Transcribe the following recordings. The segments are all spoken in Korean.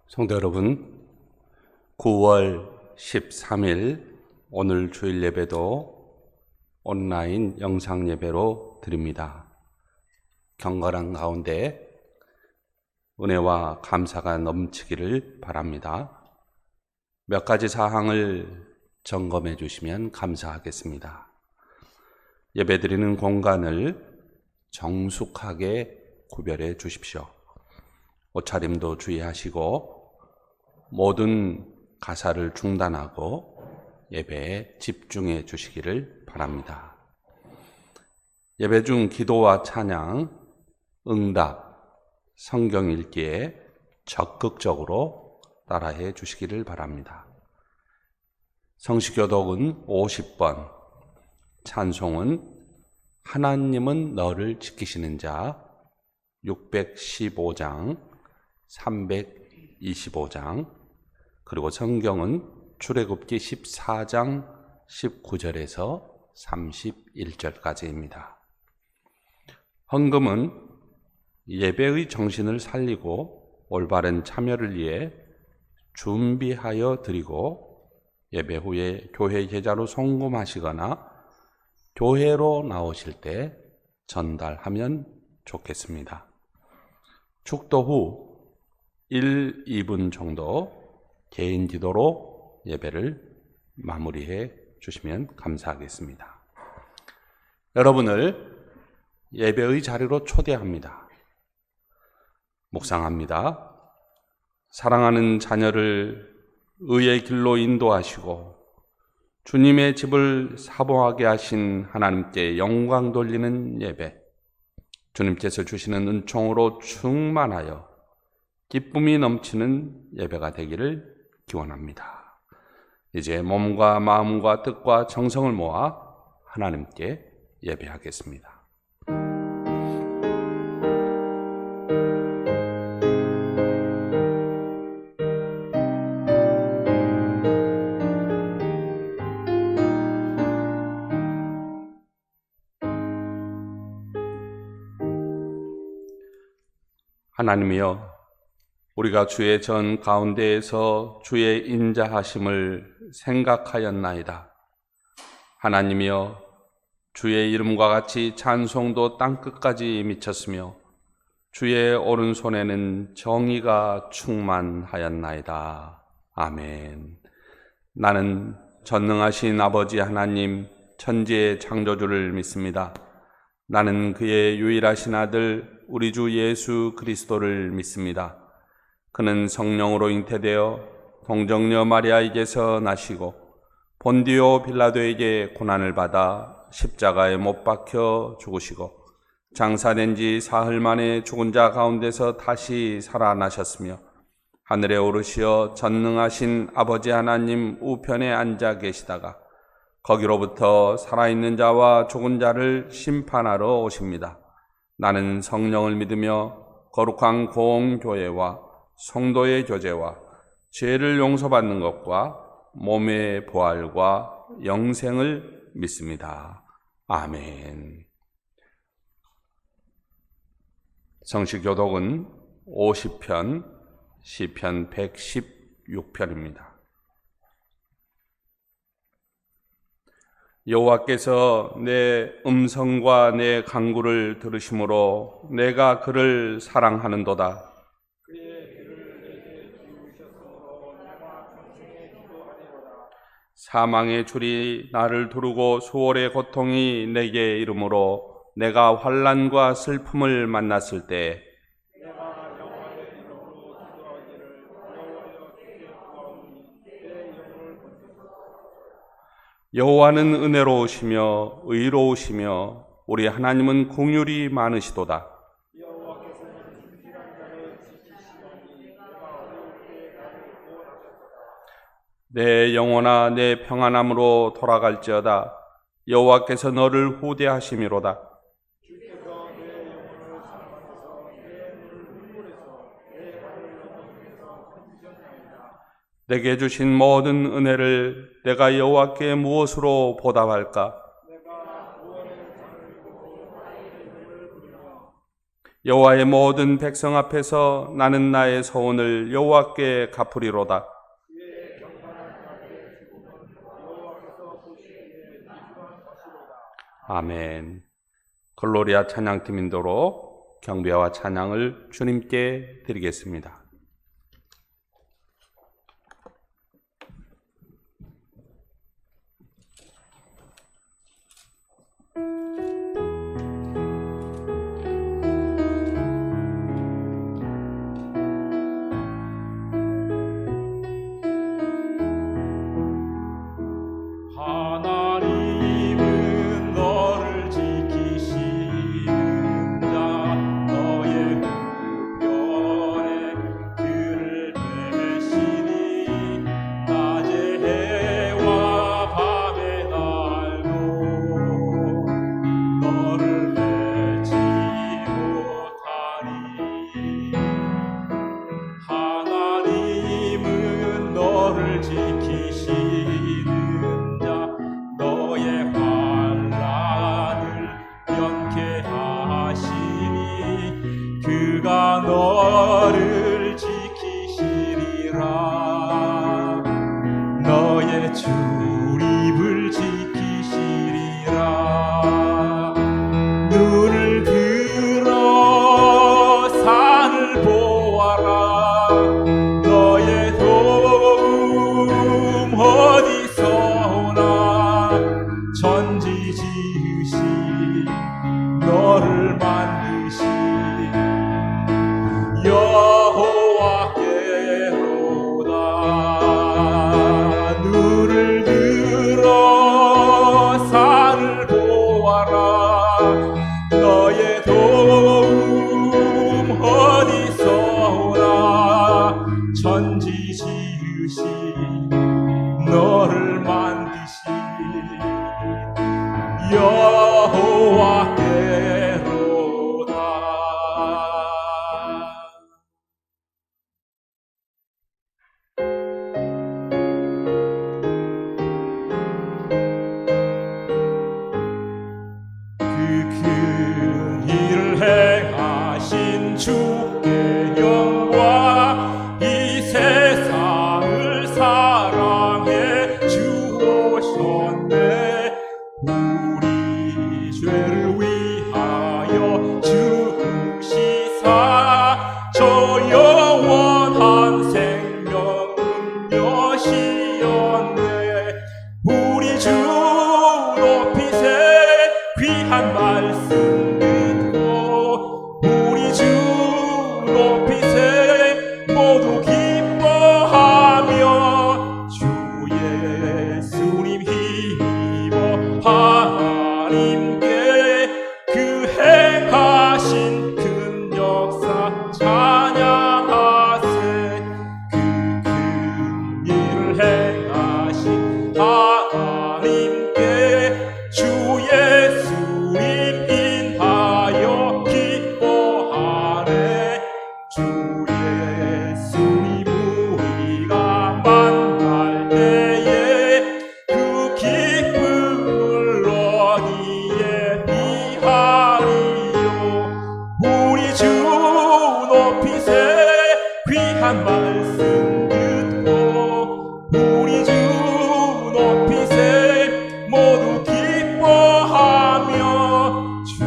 성도 여러분, 9월 13일 오늘 주일 예배도 온라인 영상 예배로 드립니다. 경건한 가운데 은혜와 감사가 넘치기를 바랍니다. 몇 가지 사항을 점검해 주시면 감사하겠습니다. 예배드리는 공간을 정숙하게 구별해 주십시오. 옷차림도 주의하시고 모든 가사를 중단하고 예배에 집중해 주시기를 바랍니다. 예배 중 기도와 찬양, 응답, 성경 읽기에 적극적으로 따라해 주시기를 바랍니다. 성시교독은 50번, 찬송은 하나님은 너를 지키시는 자 615장, 325장, 그리고 성경은 출애굽기 14장 19절에서 31절까지입니다. 헌금은 예배의 정신을 살리고 올바른 참여를 위해 준비하여 드리고 예배 후에 교회 계좌로 송금하시거나 교회로 나오실 때 전달하면 좋겠습니다. 축도 후 1, 2분 정도 개인 기도로 예배를 마무리해 주시면 감사하겠습니다. 여러분을 예배의 자리로 초대합니다. 묵상합니다. 사랑하는 자녀를 의의 길로 인도하시고 주님의 집을 사모하게 하신 하나님께 영광 돌리는 예배, 주님께서 주시는 은총으로 충만하여 기쁨이 넘치는 예배가 되기를 기원합니다. 이제 몸과 마음과 뜻과 정성을 모아 하나님께 예배하겠습니다. 하나님이여, 우리가 주의 전 가운데에서 주의 인자하심을 생각하였나이다. 하나님이여, 주의 이름과 같이 찬송도 땅끝까지 미쳤으며 주의 오른손에는 정의가 충만하였나이다. 아멘. 나는 전능하신 아버지 하나님, 천지의 창조주를 믿습니다. 나는 그의 유일하신 아들 우리 주 예수 그리스도를 믿습니다. 그는 성령으로 잉태되어 동정녀 마리아에게서 나시고 본디오 빌라도에게 고난을 받아 십자가에 못 박혀 죽으시고 장사된 지 사흘 만에 죽은 자 가운데서 다시 살아나셨으며 하늘에 오르시어 전능하신 아버지 하나님 우편에 앉아 계시다가 거기로부터 살아있는 자와 죽은 자를 심판하러 오십니다. 나는 성령을 믿으며 거룩한 공교회와 성도의 교제와 죄를 용서받는 것과 몸의 부활과 영생을 믿습니다. 아멘. 성시교독은 50편, 시편 116편입니다. 여호와께서 내 음성과 내 간구를 들으심으로 내가 그를 사랑하는도다. 사망의 줄이 나를 두르고 수월의 고통이 내게 이르므로 내가 환난과 슬픔을 만났을 때 여호와는 은혜로우시며 의로우시며 우리 하나님은 긍휼이 많으시도다. 내 영혼아 내 평안함으로 돌아갈지어다. 여호와께서 너를 후대하심이로다. 내게 주신 모든 은혜를 내가 여호와께 무엇으로 보답할까? 여호와의 모든 백성 앞에서 나는 나의 서원을 여호와께 갚으리로다. 아멘. 글로리아 찬양팀 인도로 경배와 찬양을 주님께 드리겠습니다. 하나님은 너를 지키시는 자, 너의 우편에 그를 대시니 낮에 해와 밤에 날도 너를 내지 못하리. 하나님은 너를 지키시는 자, 너의 환난을 면케 하시니 그가 너를 지키시리라. 너의 출입을 지키시리라. 눈을 들어 산을 보아라. 너의 도움 어디서 오나. 천지 지으신 너를 만드신 여호와께로다. 눈을 들어 산을 보아라. 너의 도움 어디서 오나. 천지 지으신 너를 만드신 여호와께로다. 그 큰 일을 행하신 주께 영광. 이 세상을 사랑해 주오셨네. 우리 죄를 위하여 죽으시사 저 영원한 생명 음료시었네. 우리 주 높이세 귀한 말씀 듣고 우리 주 높이세 모두 기뻐하며 주 예수님 힘입어 하나님께 그 행하신 큰 역사 찬양하세. 그 큰 일을 행하신 하나님께 주 예수님 인하여 기뻐하네. 주 예수님 우리가 만날 때에 그 기쁨을 어디에 비하리요. 우리 주 높이세 귀한 말씀 듣고 우리 주 높이세 모두 기뻐하며 주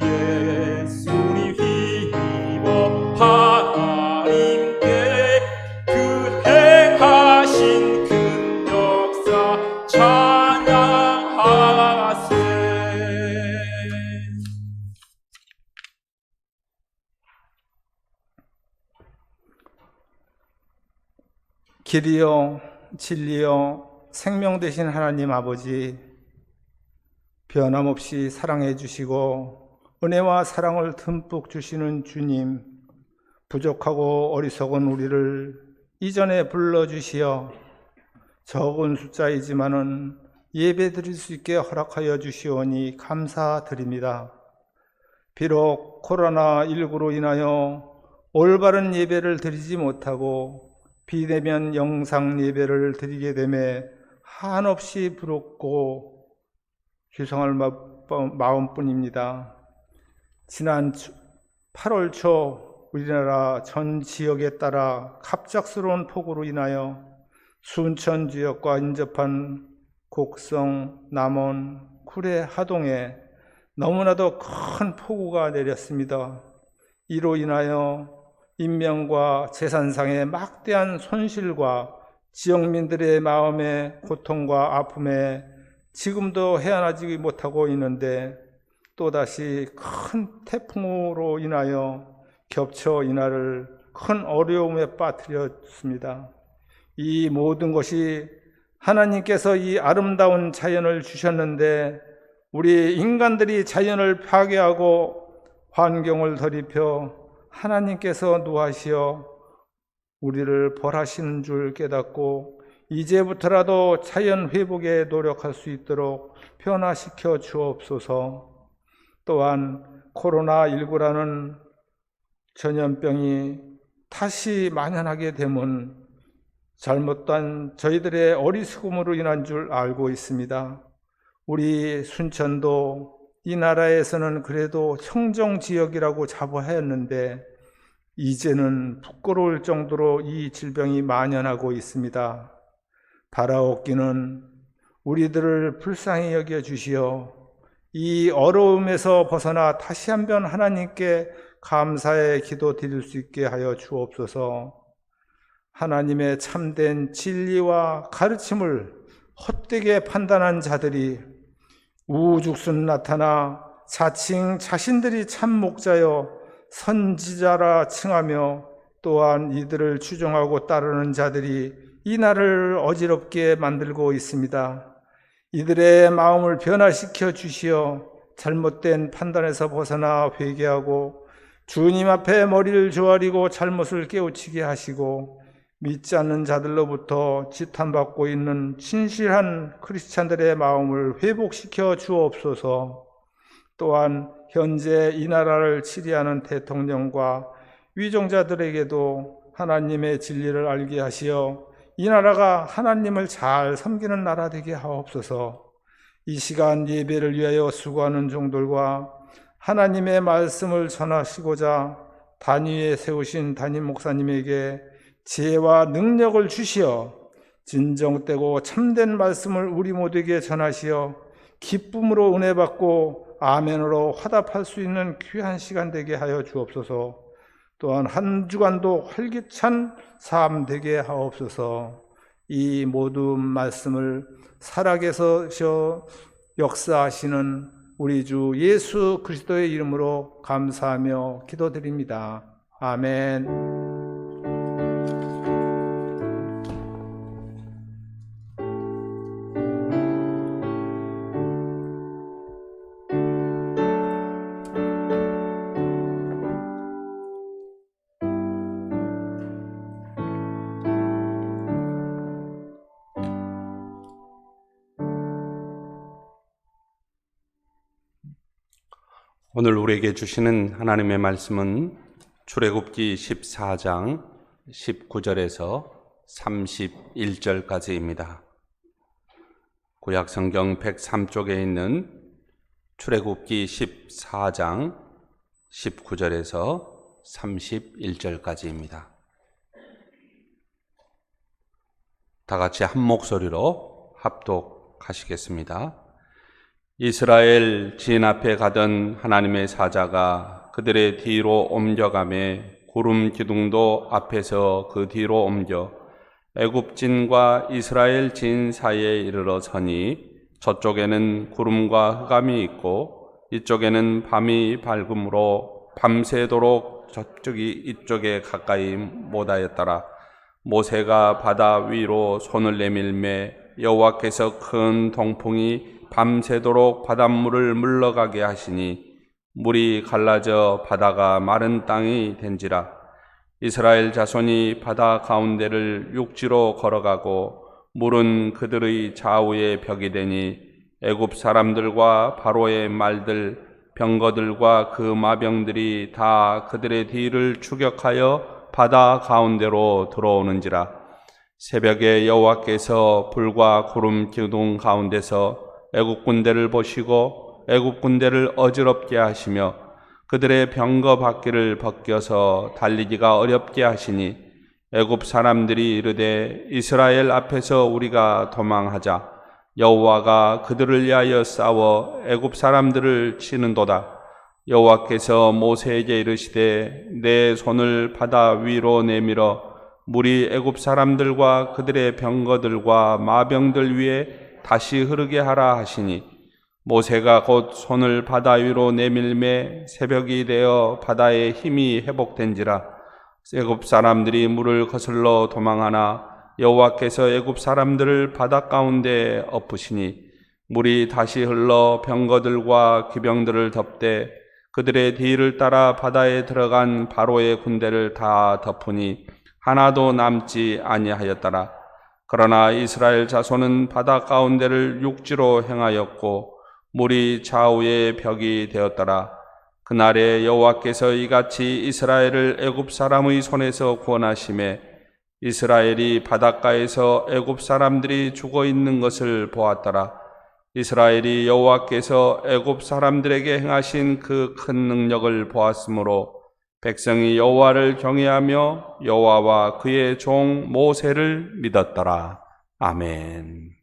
예수님 힘입어 하나님께 그 행하신 큰 역사 찬양하세. 길이요 진리요 생명 되신 하나님 아버지, 변함없이 사랑해 주시고 은혜와 사랑을 듬뿍 주시는 주님, 부족하고 어리석은 우리를 이전에 불러주시어 적은 숫자이지만은 예배 드릴 수 있게 허락하여 주시오니 감사드립니다. 비록 코로나19로 인하여 올바른 예배를 드리지 못하고 비대면 영상 예배를 드리게 되매 한없이 부럽고 죄송할 마음뿐입니다. 지난 8월 초 우리나라 전 지역에 따라 갑작스러운 폭우로 인하여 순천 지역과 인접한 곡성, 남원, 구례, 하동에 너무나도 큰 폭우가 내렸습니다. 이로 인하여 인명과 재산상의 막대한 손실과 지역민들의 마음의 고통과 아픔에 지금도 헤어나지 못하고 있는데, 또다시 큰 태풍으로 인하여 겹쳐 이날을 큰 어려움에 빠뜨렸습니다. 이 모든 것이 하나님께서 이 아름다운 자연을 주셨는데, 우리 인간들이 자연을 파괴하고 환경을 더럽혀 하나님께서 노하시어 우리를 벌하시는 줄 깨닫고 이제부터라도 자연 회복에 노력할 수 있도록 변화시켜 주옵소서. 또한 코로나19라는 전염병이 다시 만연하게 되면 잘못된 저희들의 어리석음으로 인한 줄 알고 있습니다. 우리 순천도 이 나라에서는 그래도 청정지역이라고 자부하였는데 이제는 부끄러울 정도로 이 질병이 만연하고 있습니다. 바라옵기는 우리들을 불쌍히 여겨 주시어 이 어려움에서 벗어나 다시 한번 하나님께 감사의 기도 드릴 수 있게 하여 주옵소서. 하나님의 참된 진리와 가르침을 헛되게 판단한 자들이 우죽순 나타나 자칭 자신들이 참 목자여 선지자라 칭하며, 또한 이들을 추종하고 따르는 자들이 이 나라를 어지럽게 만들고 있습니다. 이들의 마음을 변화시켜 주시어 잘못된 판단에서 벗어나 회개하고 주님 앞에 머리를 조아리고 잘못을 깨우치게 하시고, 믿지 않는 자들로부터 지탄받고 있는 진실한 크리스찬들의 마음을 회복시켜 주옵소서. 또한 현재 이 나라를 치리하는 대통령과 위종자들에게도 하나님의 진리를 알게 하시어 이 나라가 하나님을 잘 섬기는 나라 되게 하옵소서. 이 시간 예배를 위하여 수고하는 종들과 하나님의 말씀을 전하시고자 단위에 세우신 담임 목사님에게 지혜와 능력을 주시어 진정되고 참된 말씀을 우리 모두에게 전하시어 기쁨으로 은혜 받고 아멘으로 화답할 수 있는 귀한 시간 되게 하여 주옵소서. 또한 한 주간도 활기찬 삶 되게 하옵소서. 이 모든 말씀을 살아계셔 역사하시는 우리 주 예수 그리스도의 이름으로 감사하며 기도드립니다. 아멘. 오늘 우리에게 주시는 하나님의 말씀은 출애굽기 14장 19절에서 31절까지입니다. 구약 성경 103쪽에 있는 출애굽기 14장 19절에서 31절까지입니다. 다 같이 한 목소리로 합독하시겠습니다. 이스라엘 진 앞에 가던 하나님의 사자가 그들의 뒤로 옮겨가매 구름 기둥도 앞에서 그 뒤로 옮겨 애굽진과 이스라엘 진 사이에 이르러 서니 저쪽에는 구름과 흑암이 있고 이쪽에는 밤이 밝음으로 밤새도록 저쪽이 이쪽에 가까이 못하였더라. 모세가 바다 위로 손을 내밀매 여호와께서 큰 동풍이 밤새도록 바닷물을 물러가게 하시니 물이 갈라져 바다가 마른 땅이 된지라. 이스라엘 자손이 바다 가운데를 육지로 걸어가고 물은 그들의 좌우에 벽이 되니 애굽 사람들과 바로의 말들 병거들과 그 마병들이 다 그들의 뒤를 추격하여 바다 가운데로 들어오는지라. 새벽에 여호와께서 불과 구름 기둥 가운데서 애굽 군대를 보시고 애굽 군대를 어지럽게 하시며 그들의 병거 바퀴를 벗겨서 달리기가 어렵게 하시니 애굽 사람들이 이르되 이스라엘 앞에서 우리가 도망하자. 여호와가 그들을 위하여 싸워 애굽 사람들을 치는도다. 여호와께서 모세에게 이르시되 내 손을 바다 위로 내밀어 물이 애굽 사람들과 그들의 병거들과 마병들 위에 다시 흐르게 하라 하시니 모세가 곧 손을 바다 위로 내밀매 새벽이 되어 바다의 힘이 회복된지라. 애굽 사람들이 물을 거슬러 도망하나 여호와께서 애굽 사람들을 바다 가운데 엎으시니 물이 다시 흘러 병거들과 기병들을 덮되 그들의 뒤를 따라 바다에 들어간 바로의 군대를 다 덮으니 하나도 남지 아니하였더라. 그러나 이스라엘 자손은 바다 가운데를 육지로 행하였고 물이 좌우의 벽이 되었더라. 그날에 여호와께서 이같이 이스라엘을 애굽 사람의 손에서 구원하시매 이스라엘이 바닷가에서 애굽 사람들이 죽어 있는 것을 보았더라. 이스라엘이 여호와께서 애굽 사람들에게 행하신 그 큰 능력을 보았으므로 백성이 여호와를 경외하며 여호와와 그의 종 모세를 믿었더라. 아멘.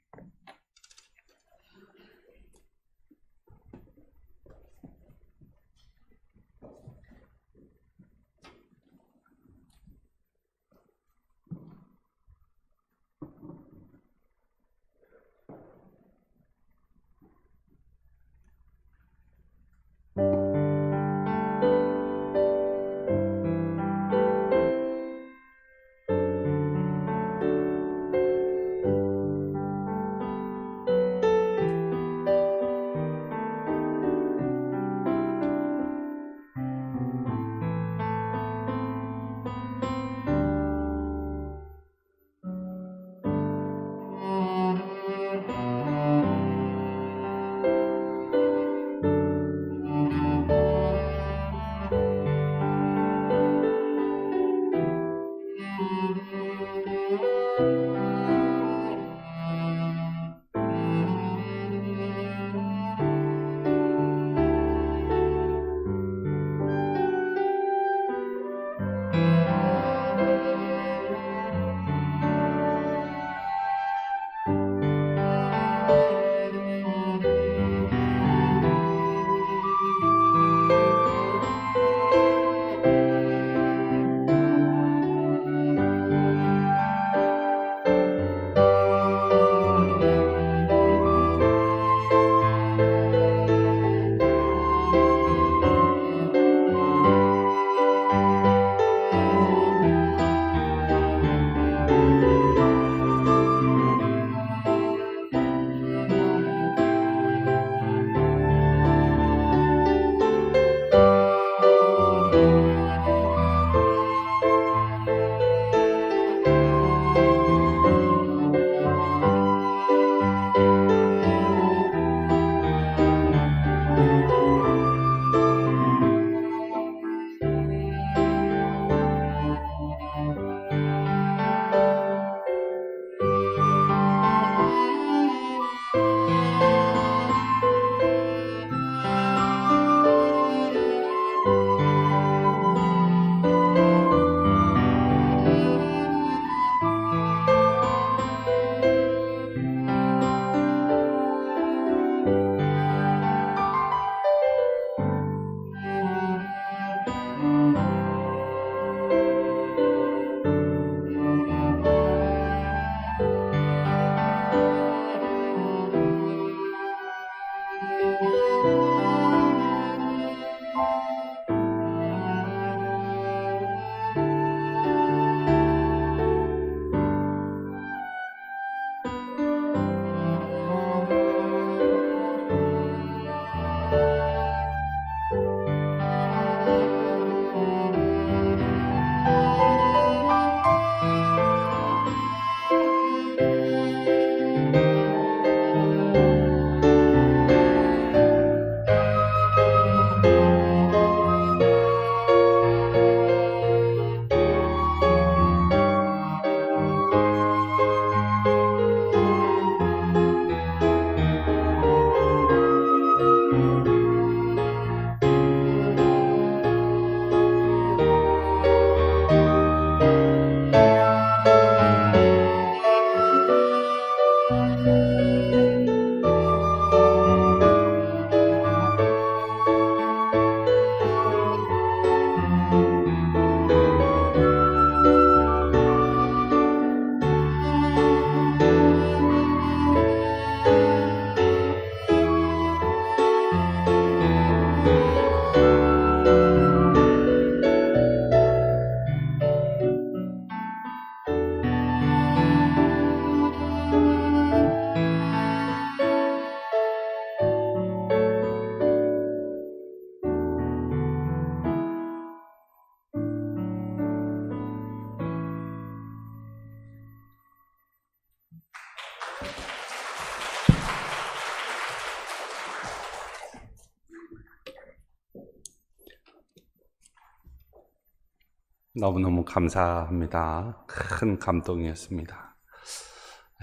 너무너무 감사합니다. 큰 감동이었습니다.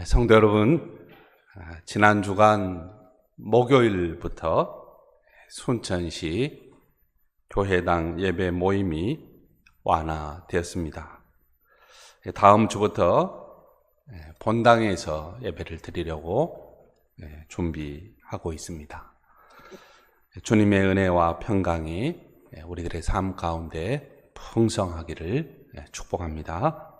성도 여러분, 지난 주간 목요일부터 순천시 교회당 예배 모임이 완화되었습니다. 다음 주부터 본당에서 예배를 드리려고 준비하고 있습니다. 주님의 은혜와 평강이 우리들의 삶 가운데 풍성하기를 축복합니다.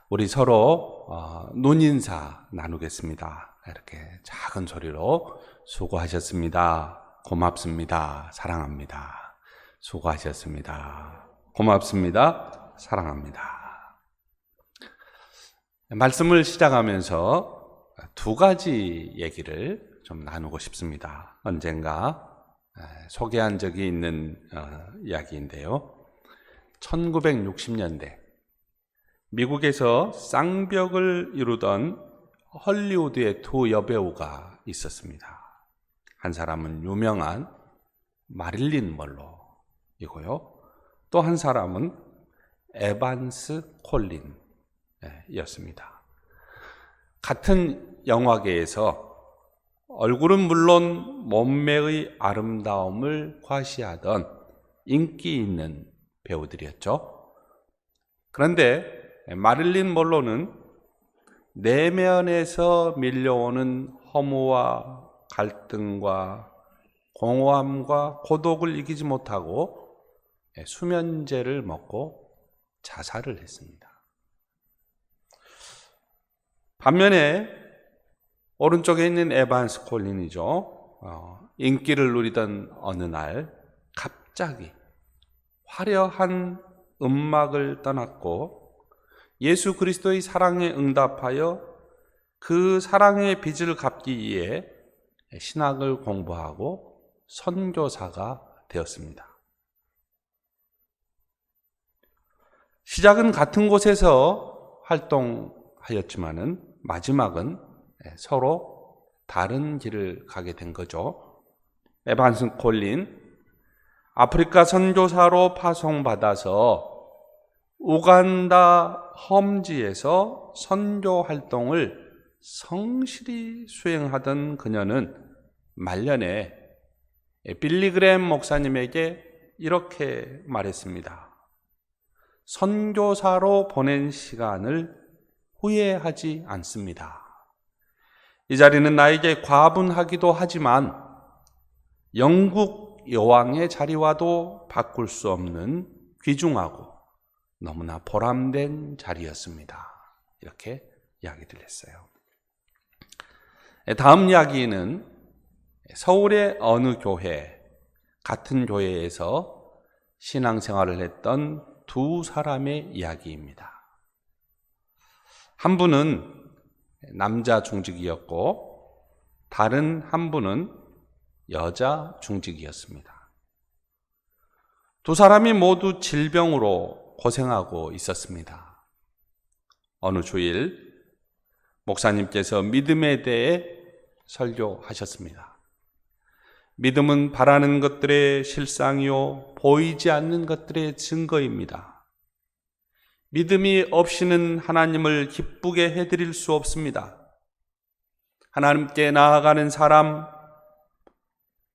우리 서로 눈인사 나누겠습니다. 이렇게 작은 소리로 수고하셨습니다. 고맙습니다. 사랑합니다. 수고하셨습니다. 고맙습니다. 사랑합니다. 말씀을 시작하면서 두 가지 얘기를 좀 나누고 싶습니다. 언젠가 소개한 적이 있는 이야기인데요. 1960년대 미국에서 쌍벽을 이루던 헐리우드의 두 여배우가 있었습니다. 한 사람은 유명한 마릴린 먼로이고요. 또 한 사람은 에반스 콜린이었습니다. 같은 영화계에서 얼굴은 물론 몸매의 아름다움을 과시하던 인기 있는 배우들이었죠. 그런데 마릴린 먼로는 내면에서 밀려오는 허무와 갈등과 공허함과 고독을 이기지 못하고 수면제를 먹고 자살을 했습니다. 반면에 오른쪽에 있는 에반스 콜린이죠. 인기를 누리던 어느 날 갑자기 화려한 음악을 떠났고 예수 그리스도의 사랑에 응답하여 그 사랑의 빚을 갚기 위해 신학을 공부하고 선교사가 되었습니다. 시작은 같은 곳에서 활동하였지만은 마지막은 서로 다른 길을 가게 된 거죠. 에반스 콜린 아프리카 선교사로 파송받아서 우간다 험지에서 선교 활동을 성실히 수행하던 그녀는 말년에 빌리그램 목사님에게 이렇게 말했습니다. 선교사로 보낸 시간을 후회하지 않습니다. 이 자리는 나에게 과분하기도 하지만 영국 여왕의 자리와도 바꿀 수 없는 귀중하고 너무나 보람된 자리였습니다. 이렇게 이야기를 했어요. 다음 이야기는 서울의 어느 교회, 같은 교회에서 신앙생활을 했던 두 사람의 이야기입니다. 한 분은 남자 중직이었고 다른 한 분은 여자 중직이었습니다. 두 사람이 모두 질병으로 고생하고 있었습니다. 어느 주일 목사님께서 믿음에 대해 설교하셨습니다. 믿음은 바라는 것들의 실상이요 보이지 않는 것들의 증거입니다. 믿음이 없이는 하나님을 기쁘게 해드릴 수 없습니다. 하나님께 나아가는 사람,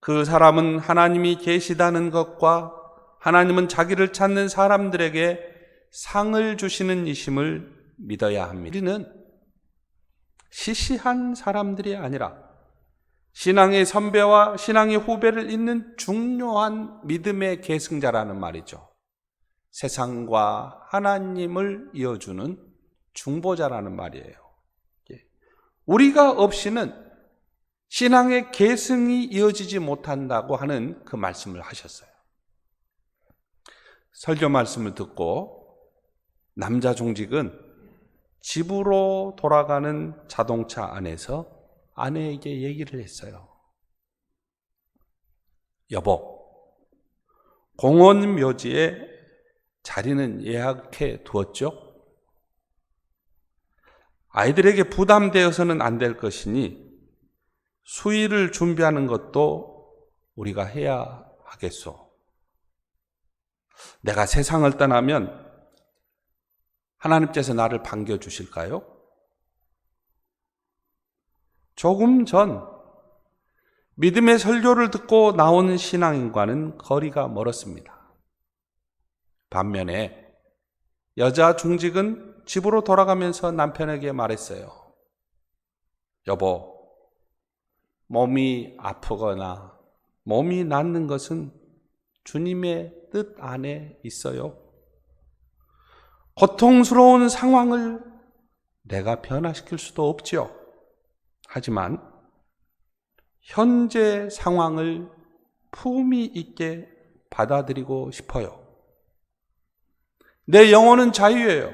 그 사람은 하나님이 계시다는 것과 하나님은 자기를 찾는 사람들에게 상을 주시는 이심을 믿어야 합니다. 우리는 시시한 사람들이 아니라 신앙의 선배와 신앙의 후배를 잇는 중요한 믿음의 계승자라는 말이죠. 세상과 하나님을 이어주는 중보자라는 말이에요. 우리가 없이는 신앙의 계승이 이어지지 못한다고 하는 그 말씀을 하셨어요. 설교 말씀을 듣고 남자 중직은 집으로 돌아가는 자동차 안에서 아내에게 얘기를 했어요. 여보, 공원 묘지에 자리는 예약해 두었죠? 아이들에게 부담되어서는 안 될 것이니 수의를 준비하는 것도 우리가 해야 하겠소. 내가 세상을 떠나면 하나님께서 나를 반겨주실까요? 조금 전 믿음의 설교를 듣고 나온 신앙인과는 거리가 멀었습니다. 반면에 여자 중직은 집으로 돌아가면서 남편에게 말했어요. 여보, 몸이 아프거나 몸이 낫는 것은 주님의 뜻 안에 있어요. 고통스러운 상황을 내가 변화시킬 수도 없지요. 하지만 현재 상황을 품위 있게 받아들이고 싶어요. 내 영혼은 자유예요.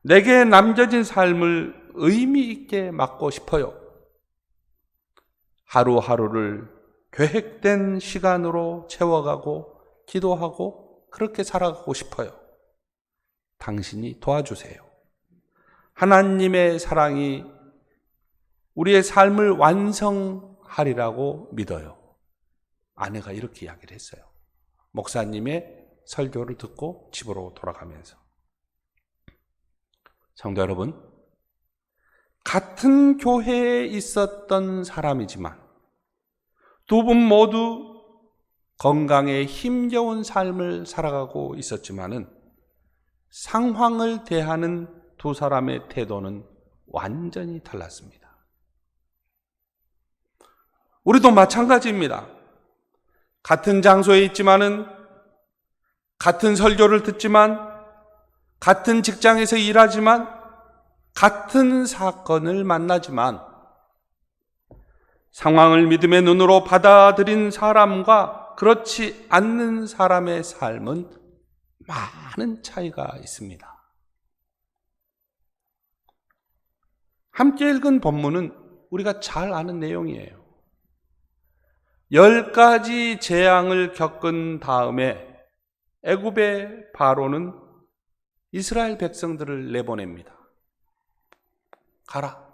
내게 남겨진 삶을 의미 있게 맞고 싶어요. 하루하루를 계획된 시간으로 채워가고 기도하고 그렇게 살아가고 싶어요. 당신이 도와주세요. 하나님의 사랑이 우리의 삶을 완성하리라고 믿어요. 아내가 이렇게 이야기를 했어요. 목사님의 설교를 듣고 집으로 돌아가면서. 성도 여러분, 같은 교회에 있었던 사람이지만 두 분 모두 건강에 힘겨운 삶을 살아가고 있었지만은 상황을 대하는 두 사람의 태도는 완전히 달랐습니다. 우리도 마찬가지입니다. 같은 장소에 있지만은, 같은 설교를 듣지만, 같은 직장에서 일하지만, 같은 사건을 만나지만, 상황을 믿음의 눈으로 받아들인 사람과 그렇지 않는 사람의 삶은 많은 차이가 있습니다. 함께 읽은 본문은 우리가 잘 아는 내용이에요. 10가지 재앙을 겪은 다음에 애굽의 바로는 이스라엘 백성들을 내보냅니다. 가라.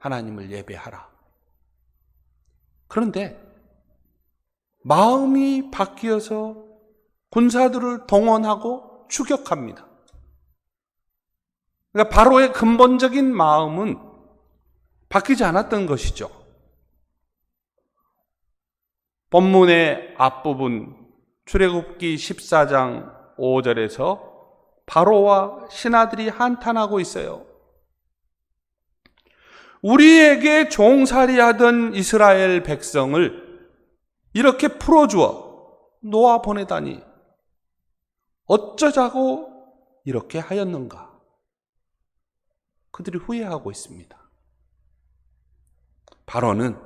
하나님을 예배하라. 그런데 마음이 바뀌어서 군사들을 동원하고 추격합니다. 그러니까 바로의 근본적인 마음은 바뀌지 않았던 것이죠. 본문의 앞부분 출애굽기 14장 5절에서 바로와 신하들이 한탄하고 있어요. 우리에게 종살이하던 이스라엘 백성을 이렇게 풀어주어 놓아 보내다니 어쩌자고 이렇게 하였는가? 그들이 후회하고 있습니다. 바로는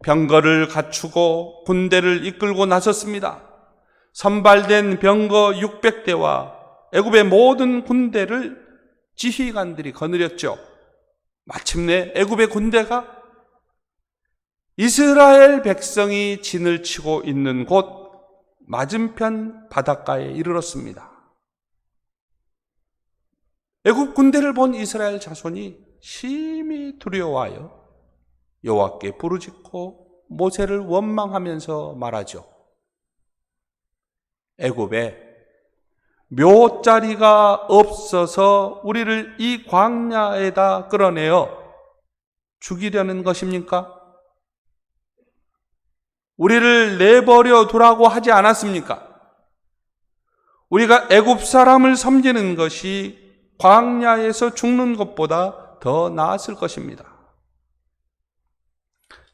병거를 갖추고 군대를 이끌고 나섰습니다. 선발된 병거 600대와 애굽의 모든 군대를 지휘관들이 거느렸죠. 마침내 애굽의 군대가 이스라엘 백성이 진을 치고 있는 곳 맞은편 바닷가에 이르렀습니다. 애굽 군대를 본 이스라엘 자손이 심히 두려워하여 여호와께 부르짖고 모세를 원망하면서 말하죠. 애굽에 묘자리가 없어서 우리를 이 광야에다 끌어내어 죽이려는 것입니까? 우리를 내버려 두라고 하지 않았습니까? 우리가 애굽 사람을 섬기는 것이 광야에서 죽는 것보다 더 나았을 것입니다.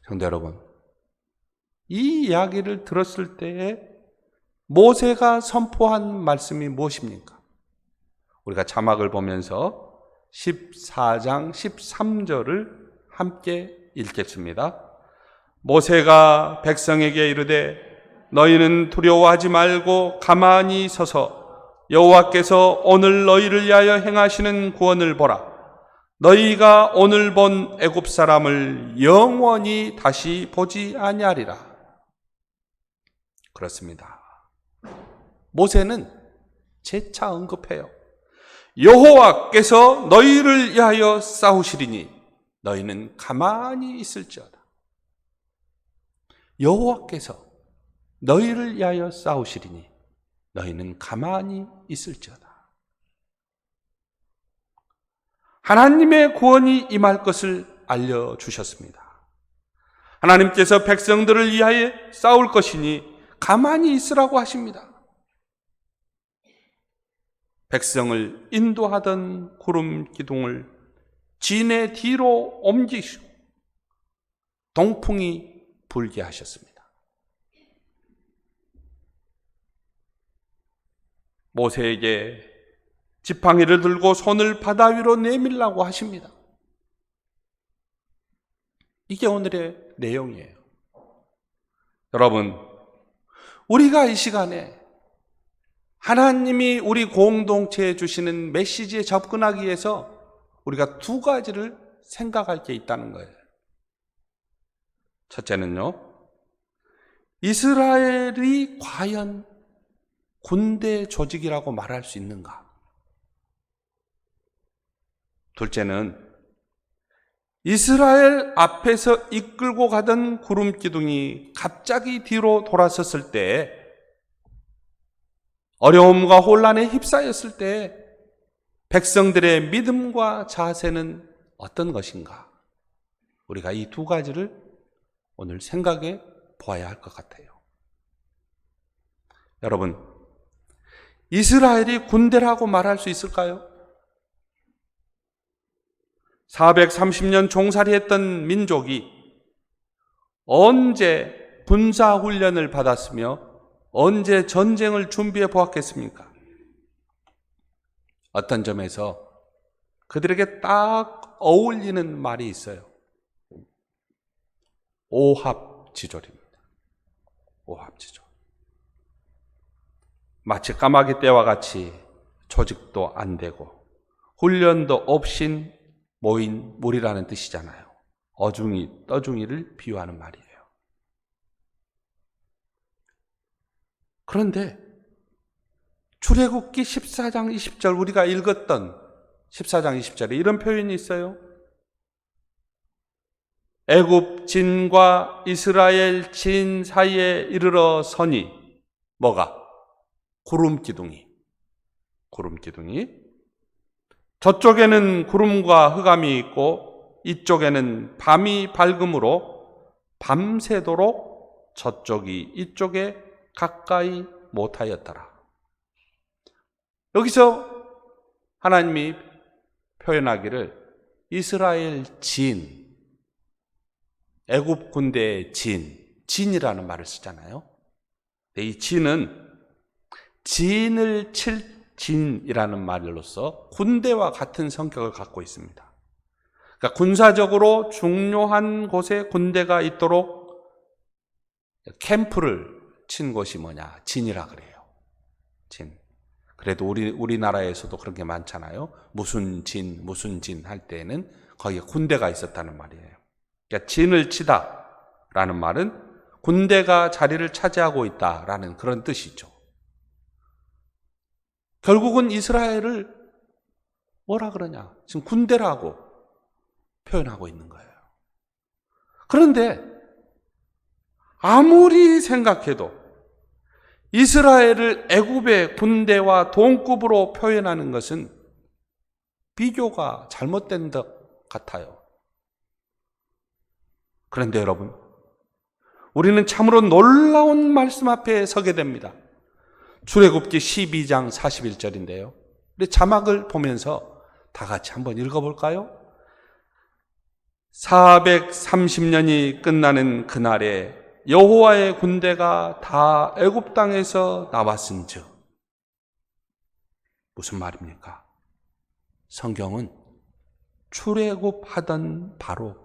성도 여러분, 이 이야기를 들었을 때에 모세가 선포한 말씀이 무엇입니까? 우리가 자막을 보면서 14장 13절을 함께 읽겠습니다. 모세가 백성에게 이르되 너희는 두려워하지 말고 가만히 서서 여호와께서 오늘 너희를 위하여 행하시는 구원을 보라. 너희가 오늘 본 애굽 사람을 영원히 다시 보지 아니하리라. 그렇습니다. 모세는 재차 언급해요. 여호와께서 너희를 위하여 싸우시리니 너희는 가만히 있을지어다. 여호와께서 너희를 위하여 싸우시리니 너희는 가만히 있을지어다. 하나님의 구원이 임할 것을 알려주셨습니다. 하나님께서 백성들을 위하여 싸울 것이니 가만히 있으라고 하십니다. 백성을 인도하던 구름 기둥을 진의 뒤로 옮기시고 동풍이 불게 하셨습니다. 모세에게 지팡이를 들고 손을 바다 위로 내밀라고 하십니다. 이게 오늘의 내용이에요. 여러분, 우리가 이 시간에 하나님이 우리 공동체에 주시는 메시지에 접근하기 위해서 우리가 두 가지를 생각할 게 있다는 거예요. 첫째는요, 이스라엘이 과연 군대 조직이라고 말할 수 있는가? 둘째는 이스라엘 앞에서 이끌고 가던 구름 기둥이 갑자기 뒤로 돌아섰을 때, 어려움과 혼란에 휩싸였을 때 백성들의 믿음과 자세는 어떤 것인가? 우리가 이 두 가지를 오늘 생각해 보아야 할 것 같아요. 여러분, 이스라엘이 군대라고 말할 수 있을까요? 430년 종살이했던 민족이 언제 군사훈련을 받았으며 언제 전쟁을 준비해 보았겠습니까? 어떤 점에서 그들에게 딱 어울리는 말이 있어요. 오합지졸입니다. 오합지졸. 마치 까마귀 떼와 같이 조직도 안 되고 훈련도 없인 모인 무리라는 뜻이잖아요. 어중이, 떠중이를 비유하는 말이에요. 그런데 출애굽기 14장 20절 우리가 읽었던 14장 20절에 이런 표현이 있어요. 애굽 진과 이스라엘 진 사이에 이르러 서니 뭐가? 구름기둥이. 저쪽에는 구름과 흑암이 있고 이쪽에는 밤이 밝음으로 밤새도록 저쪽이 이쪽에 가까이 못하였더라. 여기서 하나님이 표현하기를 이스라엘 진, 애굽 군대의 진이라는 말을 쓰잖아요. 이 진은 진을 칠 진이라는 말로서 군대와 같은 성격을 갖고 있습니다. 그러니까 군사적으로 중요한 곳에 군대가 있도록 캠프를 친 곳이 뭐냐? 진이라 그래요. 진. 그래도 우리나라에서도 그런 게 많잖아요. 무슨 진 할 때는 거기에 군대가 있었다는 말이에요. 그러니까 진을 치다라는 말은 군대가 자리를 차지하고 있다라는 그런 뜻이죠. 결국은 이스라엘을 뭐라 그러냐? 지금 군대라고 표현하고 있는 거예요. 그런데 아무리 생각해도 이스라엘을 애굽의 군대와 동급으로 표현하는 것은 비교가 잘못된 것 같아요. 그런데 여러분, 우리는 참으로 놀라운 말씀 앞에 서게 됩니다. 출애굽기 12장 41절인데요. 우리 자막을 보면서 다 같이 한번 읽어볼까요? 430년이 끝나는 그날에 여호와의 군대가 다 애굽 땅에서 나왔은즉. 무슨 말입니까? 성경은 출애굽하던 바로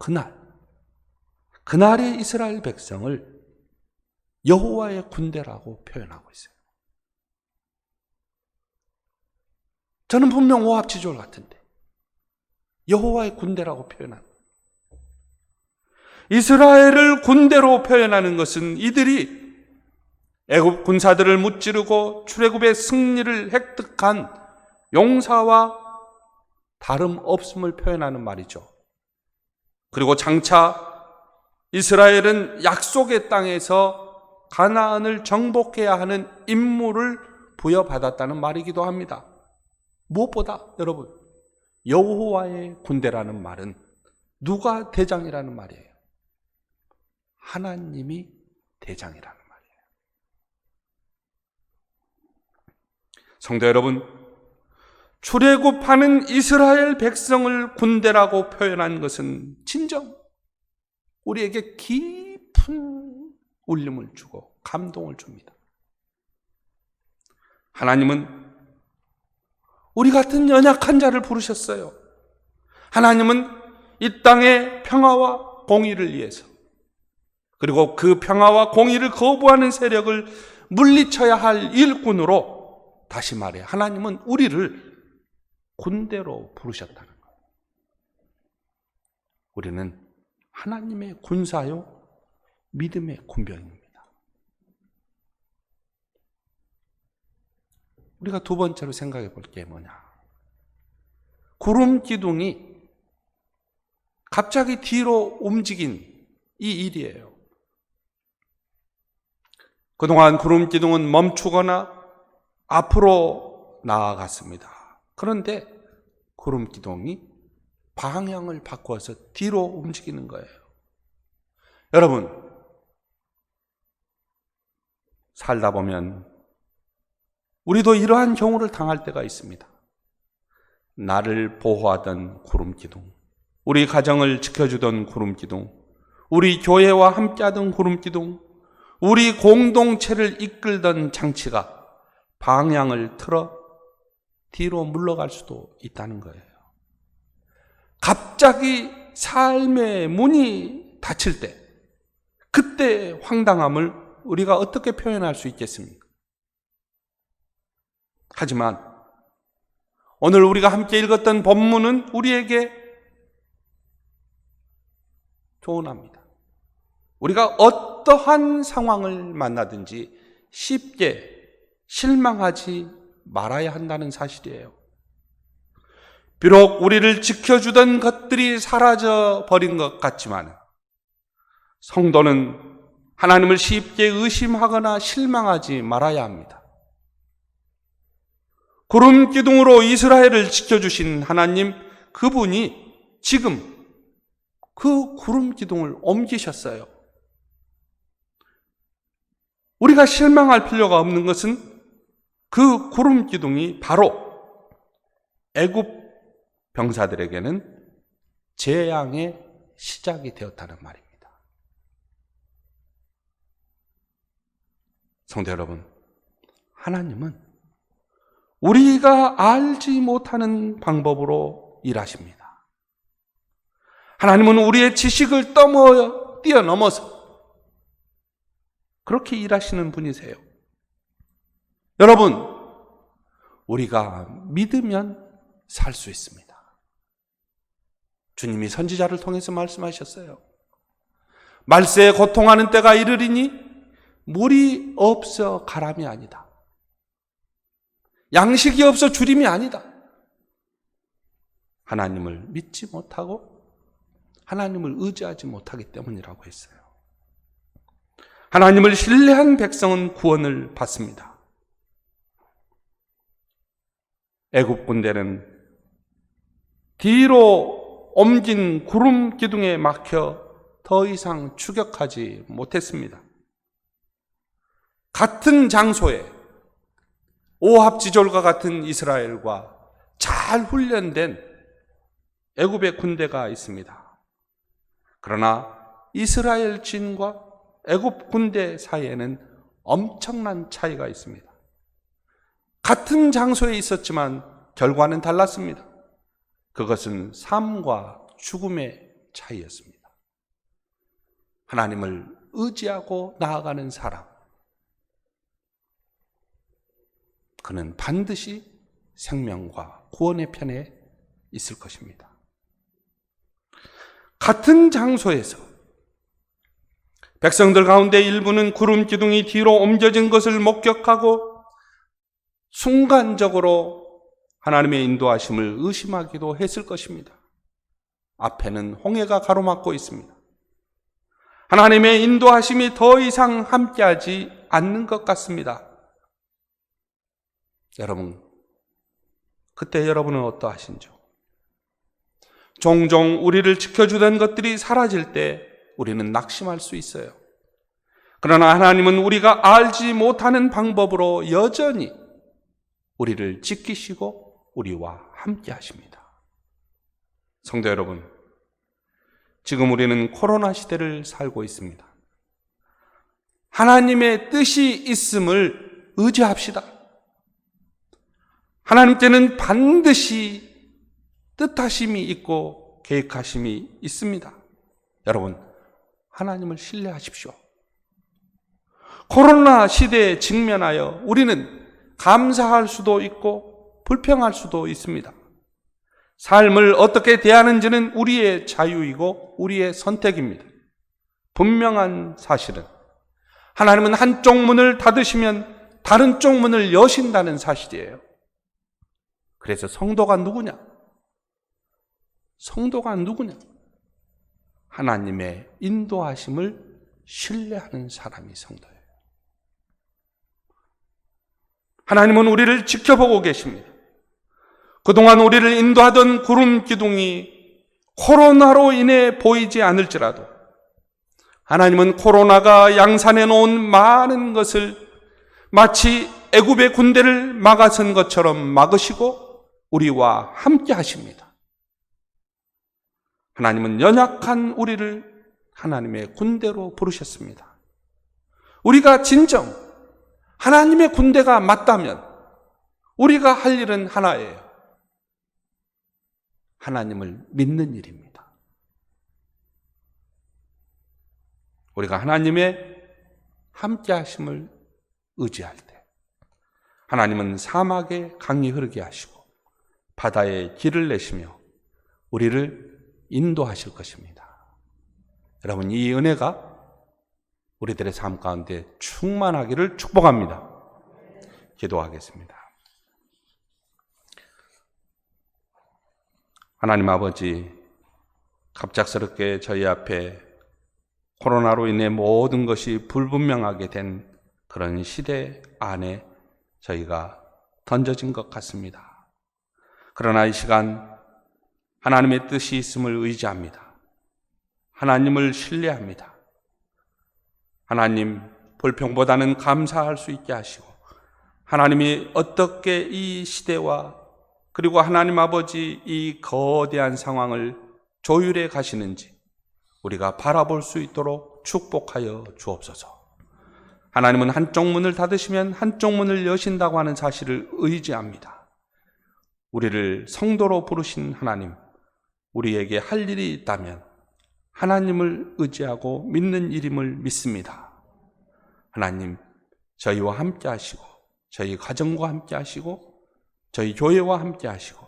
그날의 이스라엘 백성을 여호와의 군대라고 표현하고 있어요. 저는 분명 오합지졸 같은데 여호와의 군대라고 표현합니다. 이스라엘을 군대로 표현하는 것은 이들이 애굽 군사들을 무찌르고 출애굽의 승리를 획득한 용사와 다름없음을 표현하는 말이죠. 그리고 장차 이스라엘은 약속의 땅에서 가나안을 정복해야 하는 임무를 부여받았다는 말이기도 합니다. 무엇보다 여러분, 여호와의 군대라는 말은 누가 대장이라는 말이에요? 하나님이 대장이라는 말이에요. 성도 여러분, 출애굽하는 이스라엘 백성을 군대라고 표현한 것은 진정 우리에게 깊은 울림을 주고 감동을 줍니다. 하나님은 우리 같은 연약한 자를 부르셨어요. 하나님은 이 땅의 평화와 공의를 위해서, 그리고 그 평화와 공의를 거부하는 세력을 물리쳐야 할 일꾼으로, 다시 말해 하나님은 우리를 군대로 부르셨다는 거예요. 우리는 하나님의 군사요, 믿음의 군병입니다. 우리가 두 번째로 생각해 볼 게 뭐냐? 구름 기둥이 갑자기 뒤로 움직인 이 일이에요. 그동안 구름 기둥은 멈추거나 앞으로 나아갔습니다. 그런데 구름 기둥이 방향을 바꿔서 뒤로 움직이는 거예요. 여러분, 살다 보면 우리도 이러한 경우를 당할 때가 있습니다. 나를 보호하던 구름 기둥, 우리 가정을 지켜주던 구름 기둥, 우리 교회와 함께하던 구름 기둥, 우리 공동체를 이끌던 장치가 방향을 틀어 뒤로 물러갈 수도 있다는 거예요. 갑자기 삶의 문이 닫힐 때, 그때 황당함을 우리가 어떻게 표현할 수 있겠습니까? 하지만 오늘 우리가 함께 읽었던 본문은 우리에게 조언합니다. 우리가 어떠한 상황을 만나든지 쉽게 실망하지 말아야 한다는 사실이에요. 비록 우리를 지켜주던 것들이 사라져 버린 것 같지만 성도는 하나님을 쉽게 의심하거나 실망하지 말아야 합니다. 구름 기둥으로 이스라엘을 지켜주신 하나님, 그분이 지금 그 구름 기둥을 옮기셨어요. 우리가 실망할 필요가 없는 것은 그 구름 기둥이 바로 애굽 병사들에게는 재앙의 시작이 되었다는 말입니다. 성도 여러분, 하나님은 우리가 알지 못하는 방법으로 일하십니다. 하나님은 우리의 지식을 뛰어넘어서 그렇게 일하시는 분이세요. 여러분, 우리가 믿으면 살 수 있습니다. 주님이 선지자를 통해서 말씀하셨어요. 말세에 고통하는 때가 이르리니 물이 없어 가람이 아니다. 양식이 없어 주림이 아니다. 하나님을 믿지 못하고 하나님을 의지하지 못하기 때문이라고 했어요. 하나님을 신뢰한 백성은 구원을 받습니다. 애굽 군대는 뒤로 옮긴 구름 기둥에 막혀 더 이상 추격하지 못했습니다. 같은 장소에 오합지졸과 같은 이스라엘과 잘 훈련된 애굽의 군대가 있습니다. 그러나 이스라엘 진과 애굽 군대 사이에는 엄청난 차이가 있습니다. 같은 장소에 있었지만 결과는 달랐습니다. 그것은 삶과 죽음의 차이였습니다. 하나님을 의지하고 나아가는 사람, 그는 반드시 생명과 구원의 편에 있을 것입니다. 같은 장소에서 백성들 가운데 일부는 구름 기둥이 뒤로 옮겨진 것을 목격하고 순간적으로 하나님의 인도하심을 의심하기도 했을 것입니다. 앞에는 홍해가 가로막고 있습니다. 하나님의 인도하심이 더 이상 함께하지 않는 것 같습니다. 여러분, 그때 여러분은 어떠하신지요? 종종 우리를 지켜주던 것들이 사라질 때 우리는 낙심할 수 있어요. 그러나 하나님은 우리가 알지 못하는 방법으로 여전히 우리를 지키시고 우리와 함께 하십니다. 성도 여러분, 지금 우리는 코로나 시대를 살고 있습니다. 하나님의 뜻이 있음을 의지합시다. 하나님께는 반드시 뜻하심이 있고 계획하심이 있습니다. 여러분, 하나님을 신뢰하십시오. 코로나 시대에 직면하여 우리는 감사할 수도 있고 불평할 수도 있습니다. 삶을 어떻게 대하는지는 우리의 자유이고 우리의 선택입니다. 분명한 사실은 하나님은 한쪽 문을 닫으시면 다른 쪽 문을 여신다는 사실이에요. 그래서 성도가 누구냐? 성도가 누구냐? 하나님의 인도하심을 신뢰하는 사람이 성도예요. 하나님은 우리를 지켜보고 계십니다. 그동안 우리를 인도하던 구름 기둥이 코로나로 인해 보이지 않을지라도 하나님은 코로나가 양산해 놓은 많은 것을 마치 애굽의 군대를 막아선 것처럼 막으시고 우리와 함께 하십니다. 하나님은 연약한 우리를 하나님의 군대로 부르셨습니다. 우리가 진정 하나님의 군대가 맞다면 우리가 할 일은 하나예요. 하나님을 믿는 일입니다. 우리가 하나님의 함께 하심을 의지할 때 하나님은 사막에 강이 흐르게 하시고 바다에 길을 내시며 우리를 인도하실 것입니다. 여러분, 이 은혜가 우리들의 삶 가운데 충만하기를 축복합니다. 기도하겠습니다. 하나님 아버지, 갑작스럽게 저희 앞에 코로나로 인해 모든 것이 불분명하게 된 그런 시대 안에 저희가 던져진 것 같습니다. 그러나 이 시간 하나님의 뜻이 있음을 의지합니다. 하나님을 신뢰합니다. 하나님, 불평보다는 감사할 수 있게 하시고 하나님이 어떻게 이 시대와 그리고 하나님 아버지 이 거대한 상황을 조율해 가시는지 우리가 바라볼 수 있도록 축복하여 주옵소서. 하나님은 한쪽 문을 닫으시면 한쪽 문을 여신다고 하는 사실을 의지합니다. 우리를 성도로 부르신 하나님, 우리에게 할 일이 있다면 하나님을 의지하고 믿는 일임을 믿습니다. 하나님, 저희와 함께 하시고 저희 가정과 함께 하시고 저희 교회와 함께 하시고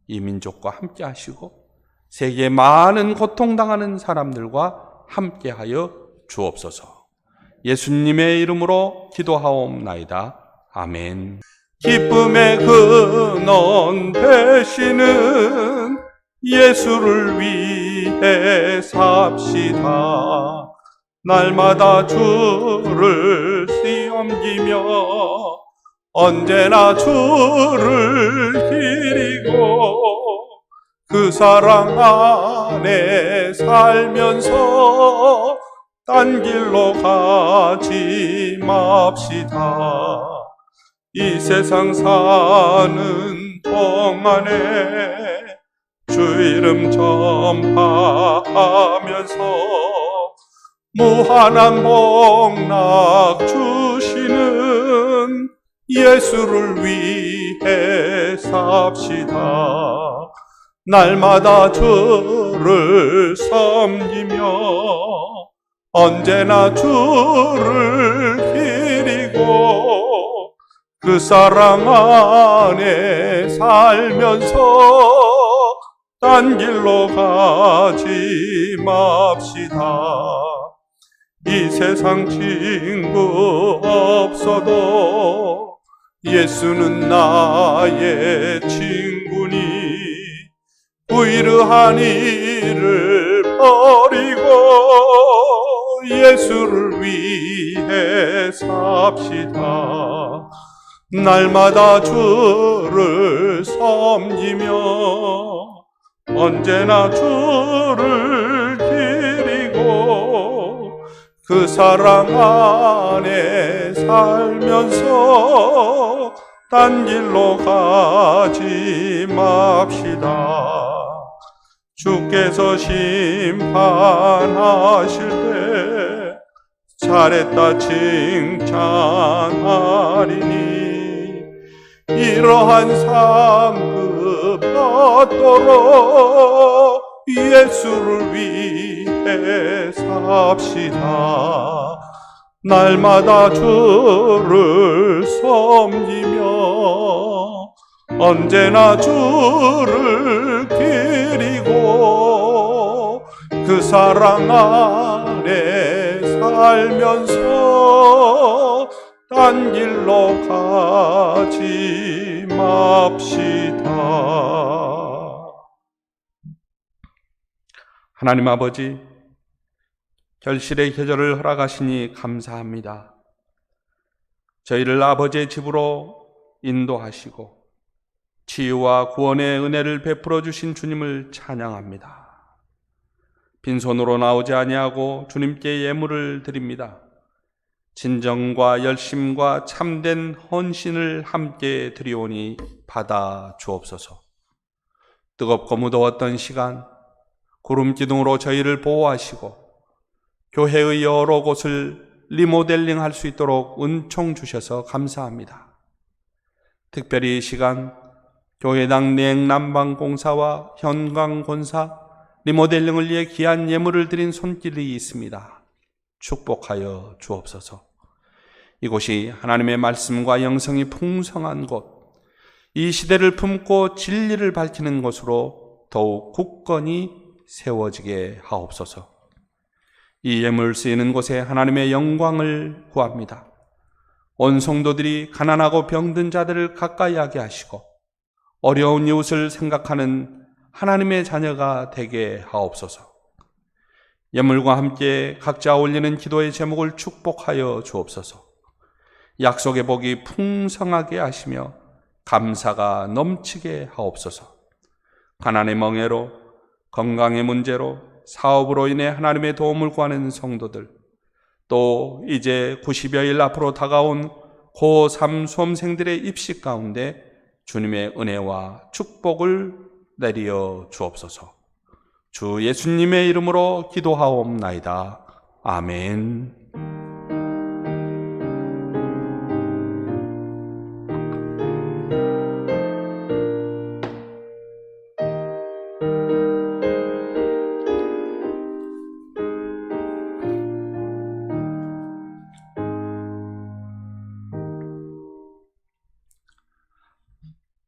이 민족과 함께 하시고 세계의 많은 고통당하는 사람들과 함께 하여 주옵소서. 예수님의 이름으로 기도하옵나이다. 아멘. 기쁨의 근원 되시는 예수를 위해 삽시다. 날마다 주를 섬기며 언제나 주를 기리고 그 사랑 안에 살면서 딴 길로 가지 맙시다. 이 세상 사는 동안에 주 이름 전파하면서 무한한 복락 주시는 예수를 위해 삽시다. 날마다 주를 섬기며 언제나 주를 기리고 그 사랑 안에 살면서 딴 길로 가지 맙시다. 이 세상 친구 없어도 예수는 나의 친구니 부이르한 일을 버리고 예수를 위해 삽시다. 날마다 주를 섬기며 언제나 주를 기리고 그 사랑 안에 살면서 딴 길로 가지 맙시다. 주께서 심판하실 때 잘했다 칭찬하리니 이러한 상급 받도록 예수를 위해 삽시다. 날마다 주를 섬기며 언제나 주를 기리고 그 사랑 안에 살면서 딴 길로 가지 맙시다. 하나님 아버지, 결실의 계절을 허락하시니 감사합니다. 저희를 아버지의 집으로 인도하시고 치유와 구원의 은혜를 베풀어 주신 주님을 찬양합니다. 빈손으로 나오지 아니하고 주님께 예물을 드립니다. 진정과 열심과 참된 헌신을 함께 드리오니 받아 주옵소서. 뜨겁고 무더웠던 시간 구름 기둥으로 저희를 보호하시고 교회의 여러 곳을 리모델링 할 수 있도록 은총 주셔서 감사합니다. 특별히 이 시간 교회당 냉난방공사와 현광본사 리모델링을 위해 귀한 예물을 드린 손길이 있습니다. 축복하여 주옵소서. 이곳이 하나님의 말씀과 영성이 풍성한 곳, 이 시대를 품고 진리를 밝히는 곳으로 더욱 굳건히 세워지게 하옵소서. 이 예물 쓰이는 곳에 하나님의 영광을 구합니다. 온 성도들이 가난하고 병든 자들을 가까이 하게 하시고 어려운 이웃을 생각하는 하나님의 자녀가 되게 하옵소서. 예물과 함께 각자 올리는 기도의 제목을 축복하여 주옵소서. 약속의 복이 풍성하게 하시며 감사가 넘치게 하옵소서. 가난의 멍에로, 건강의 문제로, 사업으로 인해 하나님의 도움을 구하는 성도들, 또 이제 90여일 앞으로 다가온 고3 수험생들의 입시 가운데 주님의 은혜와 축복을 내리어 주옵소서. 주 예수님의 이름으로 기도하옵나이다. 아멘.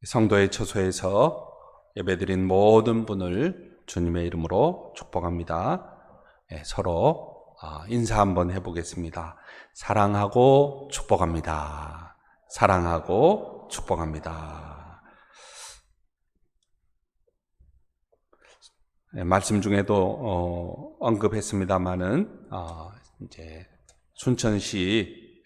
성도의 처소에서 예배드린 모든 분을 주님의 이름으로 축복합니다. 서로 인사 한번 해보겠습니다. 사랑하고 축복합니다. 사랑하고 축복합니다. 말씀 중에도 언급했습니다마는 이제 순천시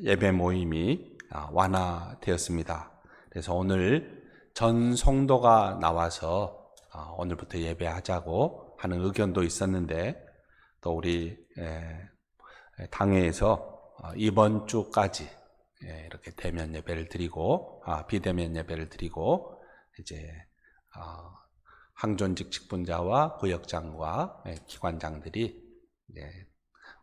예배 모임이 완화되었습니다. 그래서 오늘 전 성도가 나와서 오늘부터 예배하자고 하는 의견도 있었는데, 또 우리 당회에서 이번 주까지 이렇게 대면 예배를 드리고 비대면 예배를 드리고 이제 항존직 직분자와 구역장과 기관장들이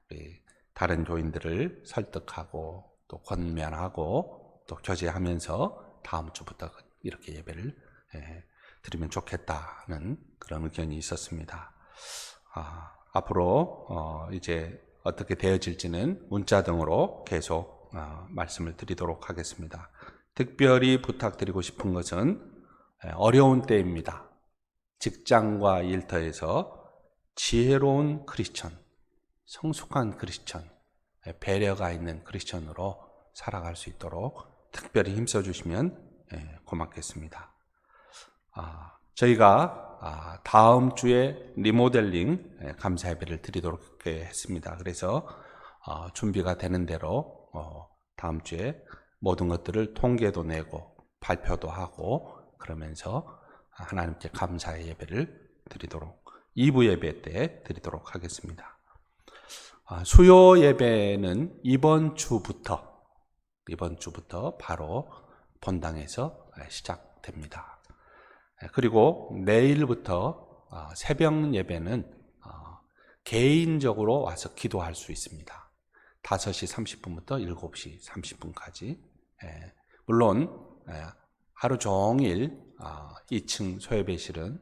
우리 다른 교인들을 설득하고 또 권면하고 또 교제하면서 다음 주부터 이렇게 예배를 드리면 좋겠다는 그런 의견이 있었습니다. 앞으로 이제 어떻게 되어질지는 문자 등으로 계속 말씀을 드리도록 하겠습니다. 특별히 부탁드리고 싶은 것은 어려운 때입니다. 직장과 일터에서 지혜로운 크리스천, 성숙한 크리스천, 배려가 있는 크리스천으로 살아갈 수 있도록 특별히 힘써 주시면 고맙겠습니다. 저희가 다음 주에 리모델링 감사 예배를 드리도록 했습니다. 그래서 준비가 되는 대로 다음 주에 모든 것들을 통계도 내고 발표도 하고 그러면서 하나님께 감사의 예배를 드리도록 2부 예배 때 드리도록 하겠습니다. 수요 예배는 이번 주부터 바로 본당에서 시작됩니다. 그리고 내일부터 새벽 예배는 개인적으로 와서 기도할 수 있습니다. 5시 30분부터 7시 30분까지. 물론 하루 종일 2층 소예배실은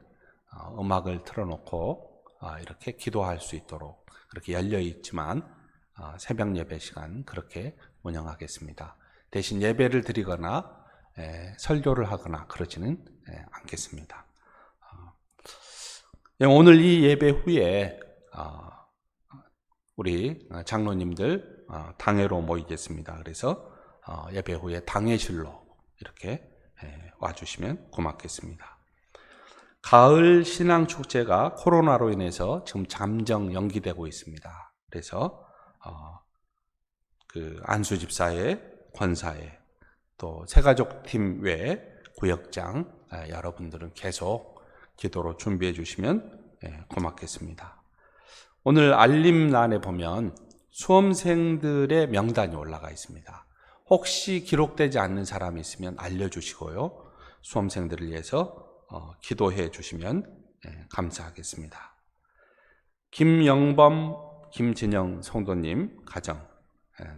음악을 틀어놓고 이렇게 기도할 수 있도록 그렇게 열려 있지만 새벽 예배 시간 그렇게 운영하겠습니다. 대신 예배를 드리거나 설교를 하거나 그러지는 않겠습니다. 오늘 이 예배 후에 우리 장로님들 당회로 모이겠습니다. 그래서 예배 후에 당회실로 이렇게 와주시면 고맙겠습니다. 가을 신앙축제가 코로나로 인해서 지금 잠정 연기되고 있습니다. 그래서 그 안수집사회, 권사회, 또 새가족팀 외 구역장 여러분들은 계속 기도로 준비해 주시면 고맙겠습니다. 오늘 알림란에 보면 수험생들의 명단이 올라가 있습니다. 혹시 기록되지 않는 사람이 있으면 알려주시고요. 수험생들을 위해서 기도해 주시면 감사하겠습니다. 김영범, 김진영 성도님 가정,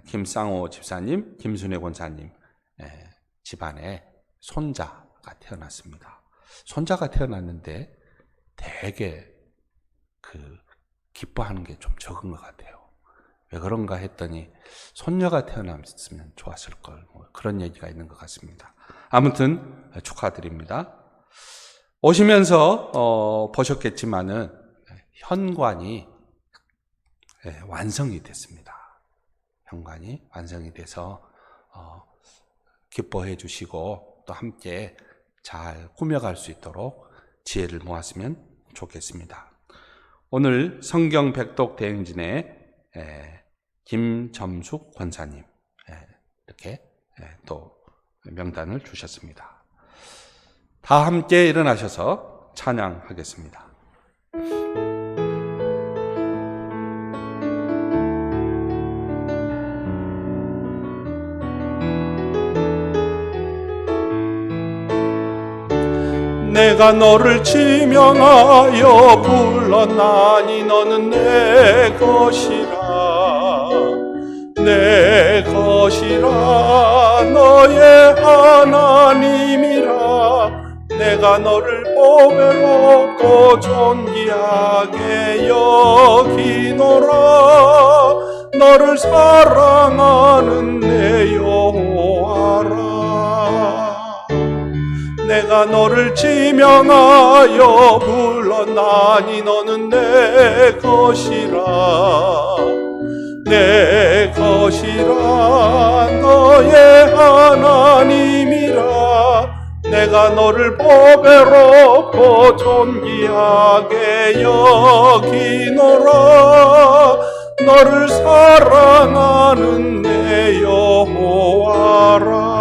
김쌍호 집사님, 김순애 권사님 집안에 손자가 태어났습니다. 손자가 태어났는데 되게 기뻐하는 게 좀 적은 것 같아요. 왜 그런가 했더니 손녀가 태어났으면 좋았을 걸, 그런 얘기가 있는 것 같습니다. 아무튼 축하드립니다. 오시면서 보셨겠지만은 현관이 완성이 됐습니다. 현관이 완성이 돼서 기뻐해 주시고 또 함께 잘 꾸며갈 수 있도록 지혜를 모았으면 좋겠습니다. 오늘 성경 백독 대행진의 김점숙 권사님 이렇게 또 명단을 주셨습니다. 다 함께 일어나셔서 찬양하겠습니다. 내가 너를 지명하여 불렀나니 너는 내 것이라 내 것이라 너의 하나님이라 내가 너를 보배롭고 존귀하게 여기노라 너를 사랑하는 내 여호와라 내가 너를 지명하여 불렀나니 너는 내 것이라 내 것이라 너의 하나님이라 내가 너를 보배롭고 존귀하게 여기노라 너를 사랑하는 내 여호와라.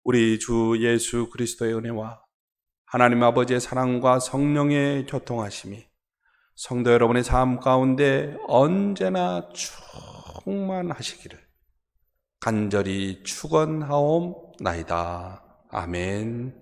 우리 주 예수 그리스도의 은혜와 하나님 아버지의 사랑과 성령의 교통하심이 성도 여러분의 삶 가운데 언제나 충만하시기를 간절히 축원하옵나이다. 아멘.